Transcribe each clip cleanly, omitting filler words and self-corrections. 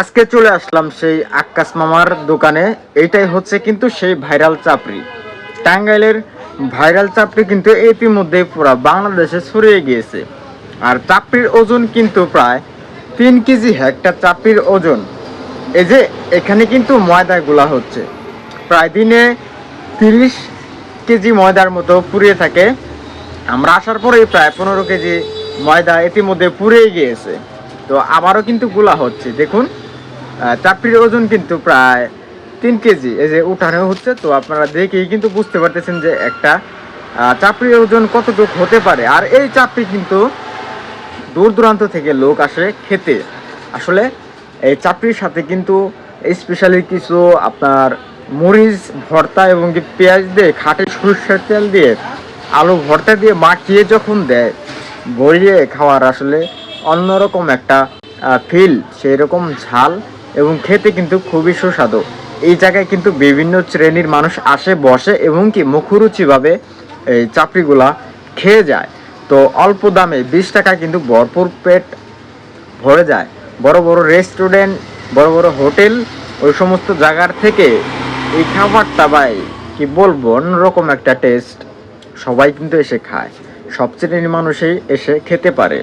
আজকে চলে আসলাম সেই আক্কাস মামার দোকানে। এইটাই হচ্ছে কিন্তু সেই ভাইরাল চাপড়ি। টাঙ্গাইলের ভাইরাল চাপড়ি কিন্তু ইতিমধ্যে পুরো বাংলাদেশে ছড়িয়ে গিয়েছে। আর চাপড়ির ওজন কিন্তু প্রায় 3 কেজি। একটা চাপড়ির ওজন। এই যে এখানে কিন্তু ময়দা গুলা হচ্ছে প্রায় দিনে 30 কেজি ময়দার মতো পুড়িয়ে থাকে। আমরা আসার পরেই প্রায় 15 কেজি ময়দা ইতিমধ্যে পুড়িয়ে গিয়েছে। তো আবারও কিন্তু গুলা হচ্ছে। দেখুন, চাপড়ির ওজন কিন্তু প্রায় 3 কেজি। এই যে উঠানো হচ্ছে, তো আপনারা দেখেই কিন্তু বুঝতে পারতেছেন যে একটা চাপড়ির ওজন কতটুকু হতে পারে। আর এই চাপড়ি কিন্তু দূর দূরান্ত থেকে লোক আসে খেতে। আসলে এই চাপড়ির সাথে কিন্তু স্পেশালি কিছু আপনার মরিচ ভর্তা এবং কি পেঁয়াজ দিয়ে, খাঁটি সরষের তেল দিয়ে, আলু ভর্তা দিয়ে মাখিয়ে যখন দেয়, বড়িয়ে খাওয়ার আসলে অন্যরকম একটা ফিল, সেই রকম ঝাল এবং খেতে কিন্তু খুবই সুস্বাদু। এই জায়গায় কিন্তু বিভিন্ন শ্রেণীর মানুষ আসে, বসে এবং কি মুখরুচিভাবে এই চাপড়িগুলা খেয়ে যায়। তো অল্প দামে 20 টাকায় কিন্তু ভরপুর পেট ভরে যায়। বড় বড় রেস্টুরেন্ট, বড় বড় হোটেল, ওই সমস্ত জায়গার থেকে এই খাবারটা ভাই কি বলবো, অন্যরকম একটা টেস্ট। সবাই কিন্তু এসে খায়, সব শ্রেণীর মানুষই এসে খেতে পারে।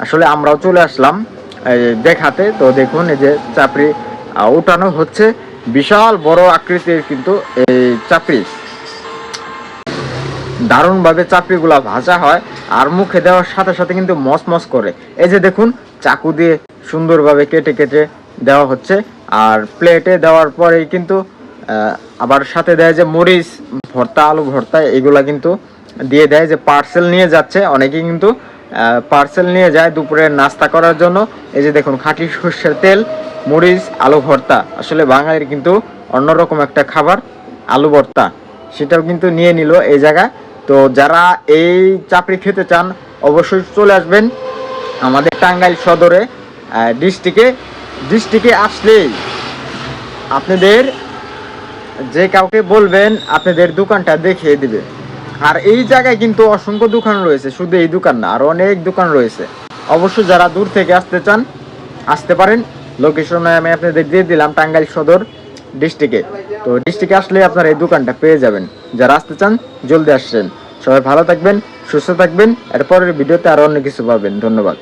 আসলে আমরাও চলে আসলাম দেখাতে। তো দেখুন, এই যে চাপড়ি উঠানো হচ্ছে। বিশাল বড় আকৃতির কিন্তু এই চাপড়ি, দারুণভাবে চাপড়িগুলা ভাজা হয়। আর মুখে দেওয়ার সাথে সাথে কিন্তু মসমস করে। এই যে দেখুন, চাকু দিয়ে সুন্দরভাবে কেটে কেটে দেওয়া হচ্ছে। আর প্লেটে দেওয়ার পরেই কিন্তু আবার সাথে দেয় যে মরিচ ভর্তা, আলু ভর্তা, এগুলা কিন্তু দিয়ে দেয়। যে পার্সেল নিয়ে যাচ্ছে অনেকেই কিন্তু পার্সেল নিয়ে যায় দুপুরের নাস্তা করার জন্য। এই যে দেখুন, খাঁটি সর্ষের তেল, মরিচ, আলু ভর্তা। আসলে বাঙালির কিন্তু অন্যরকম একটা খাবার আলু ভর্তা, সেটাও কিন্তু নিয়ে নিল এই জায়গায়। তো যারা এই চাপড়ি খেতে চান অবশ্যই চলে আসবেন আমাদের টাঙ্গাইল সদরে ডিস্ট্রিক্টে আসলেই আপনাদের যে কাউকে বলবেন আপনাদের দোকানটা দেখিয়ে দিবে। আর এই জায়গায় কিন্তু অসংখ্য দোকান রয়েছে, শুধু এই দোকান না, আরো অনেক দোকান রয়েছে। অবশ্যই যারা দূর থেকে আসতে চান আসতে পারেন। লোকেশন আমি আপনাদের দিয়ে দিলাম, টাঙ্গাইল সদর ডিস্ট্রিক্টে। তো ডিস্ট্রিক্টে আসলে আপনারা এই দোকানটা পেয়ে যাবেন। যারা আসতে চান জলদি আসছেন। সবাই ভালো থাকবেন, সুস্থ থাকবেন। এরপরের ভিডিওতে আরো অনেক কিছু পাবেন। ধন্যবাদ।